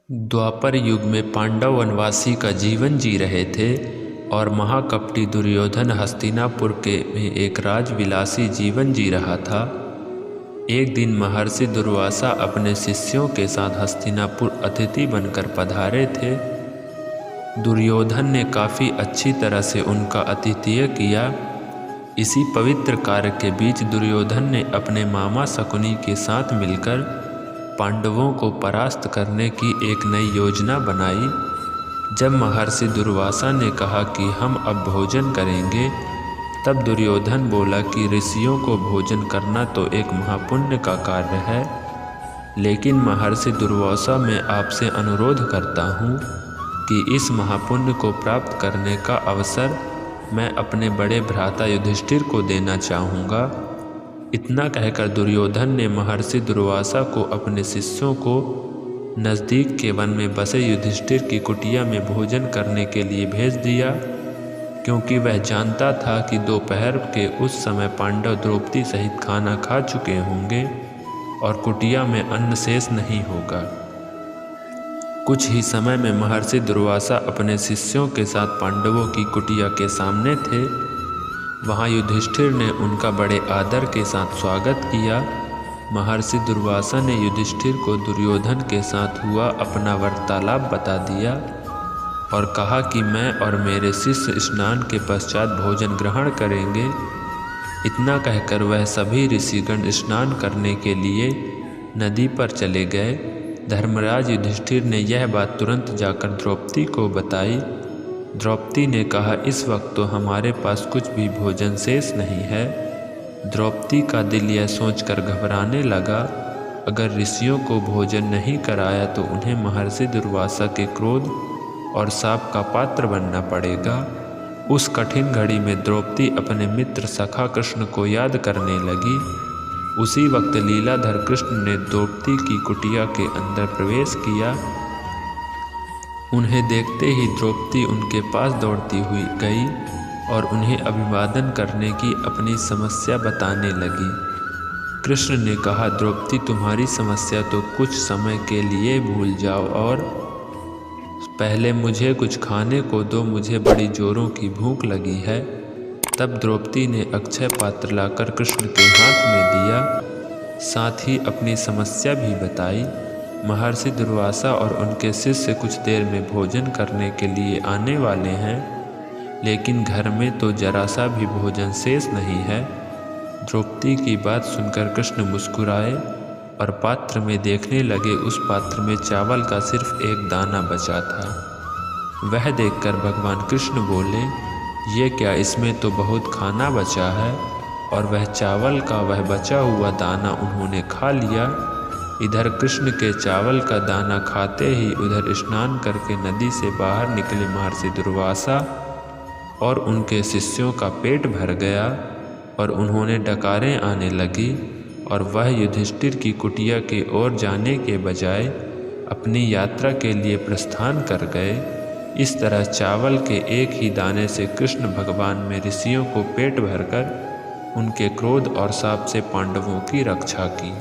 द्वापर युग में पांडव वनवासी का जीवन जी रहे थे और महाकपटी दुर्योधन हस्तिनापुर में एक राजविलासी जीवन जी रहा था। एक दिन महर्षि दुर्वासा अपने शिष्यों के साथ हस्तिनापुर अतिथि बनकर पधारे थे। दुर्योधन ने काफ़ी अच्छी तरह से उनका आतिथ्य किया। इसी पवित्र कार्य के बीच दुर्योधन ने अपने मामा शकुनी के साथ मिलकर पांडवों को परास्त करने की एक नई योजना बनाई। जब महर्षि दुर्वासा ने कहा कि हम अब भोजन करेंगे, तब दुर्योधन बोला कि ऋषियों को भोजन करना तो एक महापुण्य का कार्य है, लेकिन महर्षि दुर्वासा मैं आपसे अनुरोध करता हूँ कि इस महापुण्य को प्राप्त करने का अवसर मैं अपने बड़े भ्राता युधिष्ठिर को देना चाहूँगा। इतना कहकर दुर्योधन ने महर्षि दुर्वासा को अपने शिष्यों को नज़दीक के वन में बसे युधिष्ठिर की कुटिया में भोजन करने के लिए भेज दिया, क्योंकि वह जानता था कि दोपहर के उस समय पांडव द्रौपदी सहित खाना खा चुके होंगे और कुटिया में अन्न शेष नहीं होगा। कुछ ही समय में महर्षि दुर्वासा अपने शिष्यों के साथ पांडवों की कुटिया के सामने थे। वहाँ युधिष्ठिर ने उनका बड़े आदर के साथ स्वागत किया। महर्षि दुर्वासा ने युधिष्ठिर को दुर्योधन के साथ हुआ अपना वार्तालाप बता दिया और कहा कि मैं और मेरे शिष्य स्नान के पश्चात भोजन ग्रहण करेंगे। इतना कहकर वह सभी ऋषिगण स्नान करने के लिए नदी पर चले गए। धर्मराज युधिष्ठिर ने यह बात तुरंत जाकर द्रौपदी को बताई। द्रौपदी ने कहा, इस वक्त तो हमारे पास कुछ भी भोजन शेष नहीं है। द्रौपदी का दिल यह सोचकर घबराने लगा, अगर ऋषियों को भोजन नहीं कराया तो उन्हें महर्षि दुर्वासा के क्रोध और शाप का पात्र बनना पड़ेगा। उस कठिन घड़ी में द्रौपदी अपने मित्र सखा कृष्ण को याद करने लगी। उसी वक्त लीलाधर कृष्ण ने द्रौपदी की कुटिया के अंदर प्रवेश किया। उन्हें देखते ही द्रौपदी उनके पास दौड़ती हुई गई और उन्हें अभिवादन करने की अपनी समस्या बताने लगी। कृष्ण ने कहा, द्रौपदी तुम्हारी समस्या तो कुछ समय के लिए भूल जाओ और पहले मुझे कुछ खाने को दो, मुझे बड़ी जोरों की भूख लगी है। तब द्रौपदी ने अक्षय पात्र लाकर कृष्ण के हाथ में दिया, साथ ही अपनी समस्या भी बताई। महर्षि दुर्वासा और उनके शिष्य कुछ देर में भोजन करने के लिए आने वाले हैं, लेकिन घर में तो जरा सा भी भोजन शेष नहीं है। द्रौपदी की बात सुनकर कृष्ण मुस्कुराए और पात्र में देखने लगे। उस पात्र में चावल का सिर्फ एक दाना बचा था। वह देखकर भगवान कृष्ण बोले, ये क्या, इसमें तो बहुत खाना बचा है। और वह चावल का वह बचा हुआ दाना उन्होंने खा लिया। इधर कृष्ण के चावल का दाना खाते ही उधर स्नान करके नदी से बाहर निकले महर्षि दुर्वासा और उनके शिष्यों का पेट भर गया और उन्होंने डकारें आने लगी और वह युधिष्ठिर की कुटिया की ओर जाने के बजाय अपनी यात्रा के लिए प्रस्थान कर गए। इस तरह चावल के एक ही दाने से कृष्ण भगवान में ऋषियों को पेट भरकर उनके क्रोध और शाप से पांडवों की रक्षा की।